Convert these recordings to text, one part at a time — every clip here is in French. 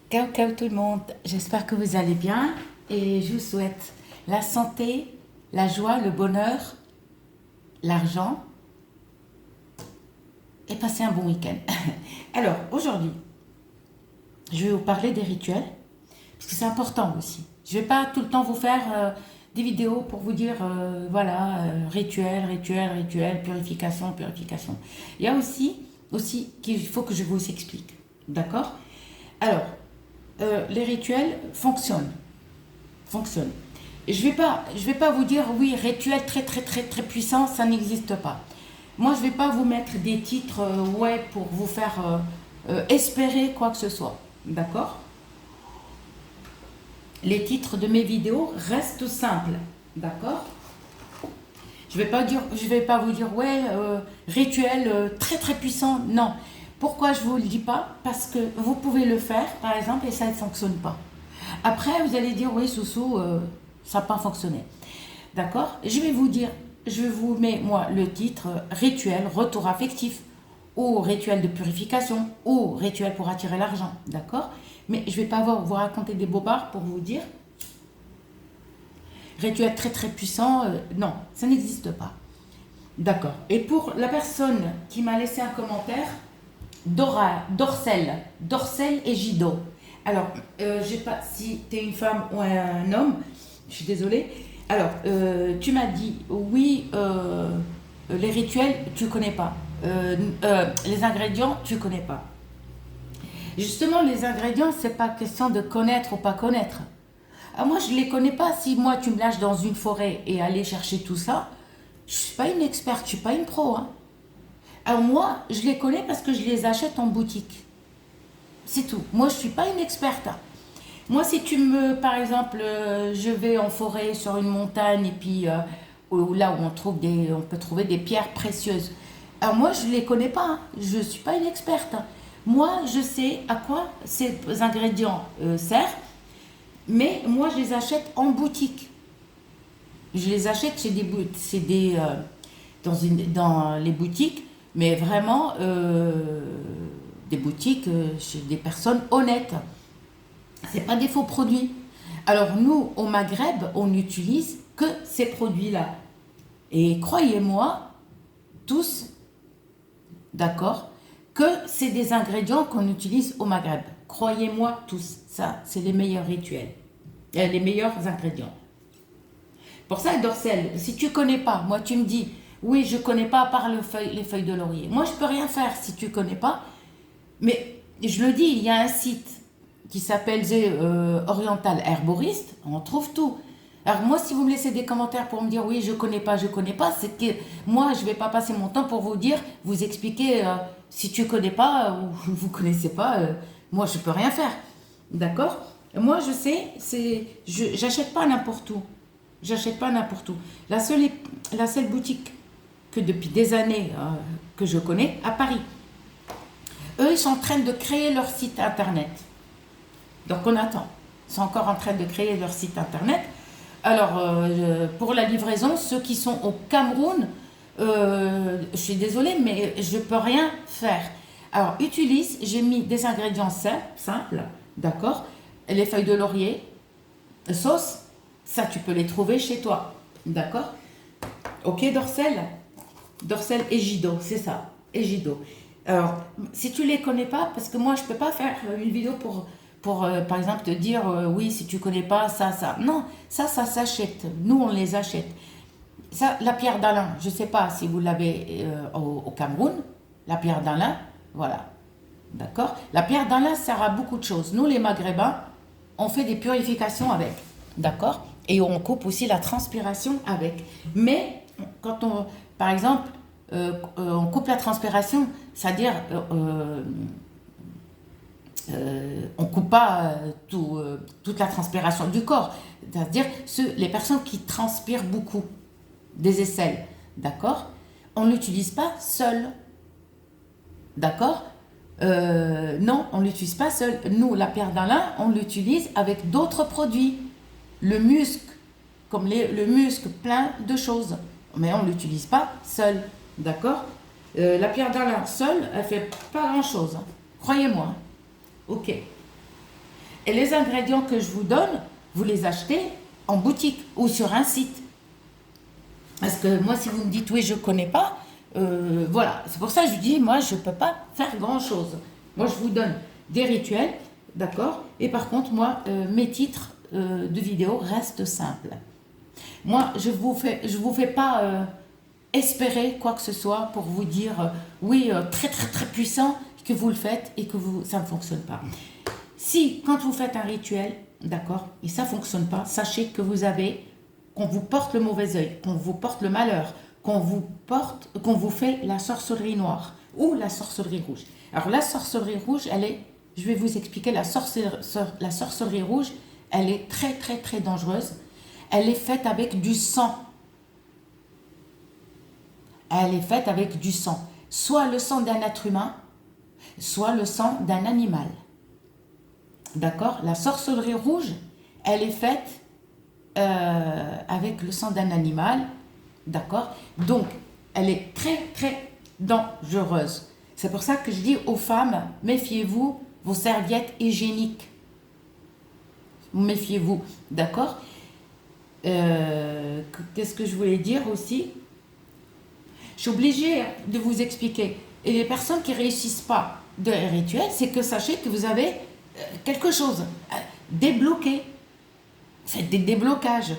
Ciao, ciao tout le monde, j'espère que vous allez bien et je vous souhaite la santé, la joie, le bonheur, l'argent et passer un bon week-end. Alors, aujourd'hui, je vais vous parler des rituels parce que c'est important aussi. Je ne vais pas tout le temps vous faire des vidéos pour vous dire, voilà, rituel, rituel, rituel, purification, purification. Il y a aussi qu'il faut que je vous explique, d'accord? Alors, les rituels fonctionnent. Je vais pas vous dire oui, rituel très très très très puissant, ça n'existe pas. Moi, je vais pas vous mettre des titres ouais pour vous faire espérer quoi que ce soit, d'accord? Les titres de mes vidéos restent simples, d'accord? Je vais pas vous dire ouais rituel très très puissant, non. Pourquoi je vous le dis pas? Parce que vous pouvez le faire, par exemple, et ça ne fonctionne pas. Après, vous allez dire oui, Soussou, ça n'a pas fonctionné. D'accord? Je vous mets moi le titre rituel, retour affectif, ou rituel de purification, ou rituel pour attirer l'argent. D'accord? Mais je ne vais pas vous raconter des bobards pour vous dire rituel très très puissant. Non, ça n'existe pas. D'accord. Et pour la personne qui m'a laissé un commentaire, Dorcel et Gido. Alors, je sais pas si tu es une femme ou un homme, je suis désolée. Alors, tu m'as dit, oui, les rituels, tu connais pas. Les ingrédients, tu connais pas. Justement, les ingrédients, c'est pas question de connaître ou pas connaître. Ah, moi, je les connais pas. Si moi, tu me lâches dans une forêt et aller chercher tout ça, je suis pas une experte, je suis pas une pro. Hein. Alors moi, je les connais parce que je les achète en boutique. C'est tout. Moi, je suis pas une experte. Hein. Moi, si tu me, par exemple, je vais en forêt sur une montagne et puis là où on peut trouver des pierres précieuses. Alors moi, je les connais pas. Hein. Je suis pas une experte. Hein. Moi, je sais à quoi ces ingrédients servent, mais moi, je les achète en boutique. Je les achète chez dans les boutiques, mais vraiment des boutiques chez des personnes honnêtes. C'est pas des faux produits. Alors nous, au Maghreb, on n'utilise que ces produits-là. Et croyez-moi, tous, d'accord, que c'est des ingrédients qu'on utilise au Maghreb. Croyez-moi tous, ça, c'est les meilleurs rituels, les meilleurs ingrédients. Pour ça, Dorcel, si tu connais pas, moi tu me dis, oui, je connais pas à part les feuilles de laurier. Moi, je peux rien faire si tu connais pas. Mais je le dis, il y a un site qui s'appelle Oriental Herboriste, on trouve tout. Alors moi, si vous me laissez des commentaires pour me dire oui, je connais pas, c'est que moi, je vais pas passer mon temps pour vous dire, vous expliquer si tu connais pas ou vous connaissez pas, moi je peux rien faire. D'accord? Moi, je sais, j'achète pas n'importe où. J'achète pas n'importe où. La seule boutique que depuis des années que je connais, à Paris. Eux, ils sont en train de créer leur site internet. Donc on attend. Ils sont encore en train de créer leur site internet. Alors, pour la livraison, ceux qui sont au Cameroun, je suis désolée, mais je ne peux rien faire. Alors, j'ai mis des ingrédients simples, d'accord? Les feuilles de laurier, sauce, ça tu peux les trouver chez toi, d'accord? Ok, Dorcel et Gido, c'est ça, Egido. Alors, si tu les connais pas, parce que moi je peux pas faire une vidéo pour par exemple te dire oui, si tu connais pas ça. Non, ça s'achète. Nous on les achète. Ça, la pierre d'Alain, je sais pas si vous l'avez au Cameroun, la pierre d'Alain, voilà, d'accord. La pierre d'Alain sert à beaucoup de choses. Nous les Maghrébins, on fait des purifications avec, d'accord, et on coupe aussi la transpiration avec. Mais quand par exemple, on coupe la transpiration, c'est-à-dire on ne coupe pas toute la transpiration du corps, c'est-à-dire les personnes qui transpirent beaucoup, des aisselles, d'accord? On ne l'utilise pas seul, d'accord? Non, on ne l'utilise pas seul. Nous, la pierre d'Alain, on l'utilise avec d'autres produits, le musc, le musc, plein de choses, mais on ne l'utilise pas seul, d'accord? La pierre d'Alain seule, elle fait pas grand-chose, hein. Croyez-moi. Ok. Et les ingrédients que je vous donne, vous les achetez en boutique ou sur un site. Parce que moi, si vous me dites oui, je ne connais pas, voilà. C'est pour ça que je dis, moi, je ne peux pas faire grand-chose. Moi, je vous donne des rituels, d'accord? Et par contre, moi, mes titres de vidéos restent simples. Moi, je vous fais pas espérer quoi que ce soit pour vous dire oui, très très très puissant, que vous le faites et que ça ne fonctionne pas. Si, quand vous faites un rituel, d'accord, et ça ne fonctionne pas, sachez que qu'on vous porte le mauvais œil, qu'on vous porte le malheur, qu'on vous fait la sorcellerie noire ou la sorcellerie rouge. Alors la sorcellerie rouge, je vais vous expliquer, la sorcellerie rouge, elle est très très très dangereuse. Elle est faite avec du sang. Elle est faite avec du sang. Soit le sang d'un être humain, soit le sang d'un animal. D'accord? La sorcellerie rouge, elle est faite avec le sang d'un animal. D'accord? Donc, elle est très, très dangereuse. C'est pour ça que je dis aux femmes, méfiez-vous vos serviettes hygiéniques. Méfiez-vous. D'accord? Qu'est-ce que je voulais dire aussi? Je suis obligée de vous expliquer. Et les personnes qui ne réussissent pas de rituel, c'est que sachez que vous avez quelque chose. Débloquez. Faites des déblocages.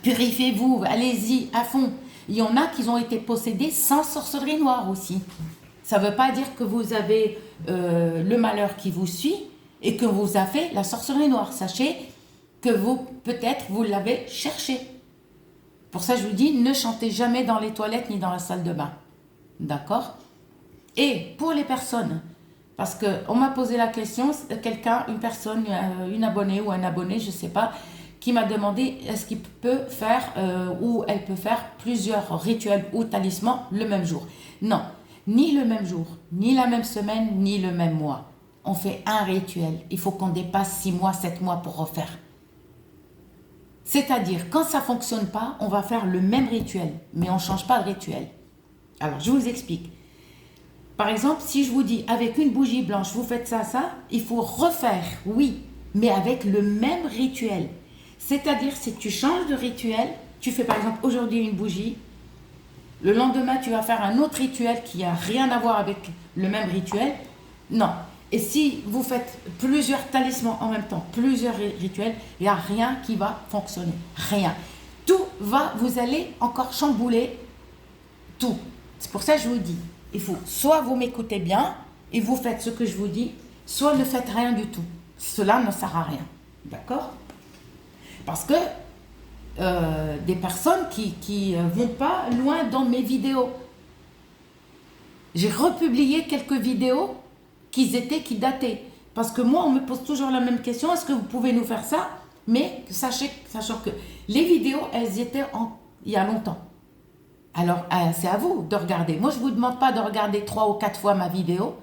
Purifiez-vous. Allez-y à fond. Il y en a qui ont été possédés sans sorcellerie noire aussi. Ça ne veut pas dire que vous avez le malheur qui vous suit et que vous avez fait la sorcellerie noire. Sachez que peut-être vous l'avez cherché. Pour ça, je vous dis, ne chantez jamais dans les toilettes ni dans la salle de bain. D'accord? Et pour les personnes, parce qu'on m'a posé la question, une personne, une abonnée ou un abonné, je ne sais pas, qui m'a demandé est-ce qu'il peut faire ou elle peut faire plusieurs rituels ou talismans le même jour. Non, ni le même jour, ni la même semaine, ni le même mois. On fait un rituel. Il faut qu'on dépasse 6 mois, 7 mois pour refaire. C'est-à-dire, quand ça ne fonctionne pas, on va faire le même rituel, mais on ne change pas de rituel. Alors, je vous explique. Par exemple, si je vous dis, avec une bougie blanche, vous faites ça, il faut refaire, oui, mais avec le même rituel. C'est-à-dire, si tu changes de rituel, tu fais par exemple aujourd'hui une bougie, le lendemain, tu vas faire un autre rituel qui n'a rien à voir avec le même rituel. Non. Et si vous faites plusieurs talismans en même temps, plusieurs rituels, il n'y a rien qui va fonctionner. Rien. Vous allez encore chambouler tout. C'est pour ça que je vous dis, il faut soit vous m'écoutez bien et vous faites ce que je vous dis, soit ne faites rien du tout. Cela ne sert à rien. D'accord? Parce que des personnes qui vont pas loin dans mes vidéos. J'ai republié quelques vidéos qui dataient. Parce que moi, on me pose toujours la même question, est-ce que vous pouvez nous faire ça? Mais sachant que les vidéos, elles étaient il y a longtemps. Alors, c'est à vous de regarder. Moi, je ne vous demande pas de regarder 3 ou 4 fois ma vidéo.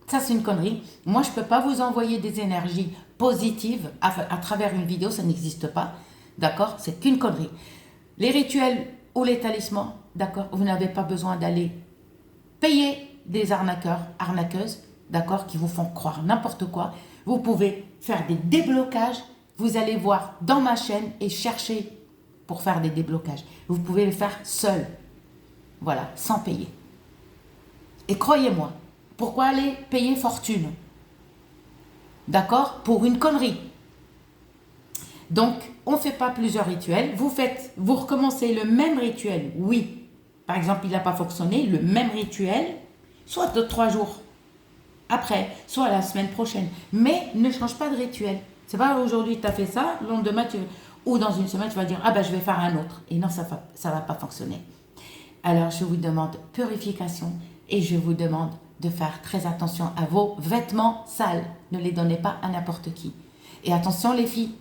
Ça, c'est une connerie. Moi, je ne peux pas vous envoyer des énergies positives à travers une vidéo, ça n'existe pas. D'accord? C'est qu'une connerie. Les rituels ou les talismans, d'accord? Vous n'avez pas besoin d'aller payer des arnaqueurs, arnaqueuses, d'accord, qui vous font croire n'importe quoi. Vous pouvez faire des déblocages. Vous allez voir dans ma chaîne et chercher pour faire des déblocages. Vous pouvez le faire seul. Voilà, sans payer. Et croyez-moi, pourquoi aller payer fortune? D'accord? Pour une connerie. Donc, on ne fait pas plusieurs rituels. Vous recommencez le même rituel. Oui. Par exemple, il n'a pas fonctionné. Le même rituel, soit de 3 jours après, soit la semaine prochaine. Mais ne change pas de rituel. C'est pas aujourd'hui tu as fait ça, le lendemain ou dans une semaine tu vas dire ah ben je vais faire un autre. Et non, ça va pas fonctionner. Alors je vous demande purification et je vous demande de faire très attention à vos vêtements sales. Ne les donnez pas à n'importe qui. Et attention les filles,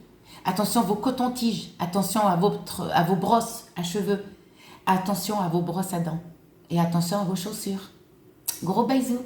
attention à vos cotons-tiges, attention à vos brosses à cheveux, attention à vos brosses à dents et attention à vos chaussures. Gros bisous.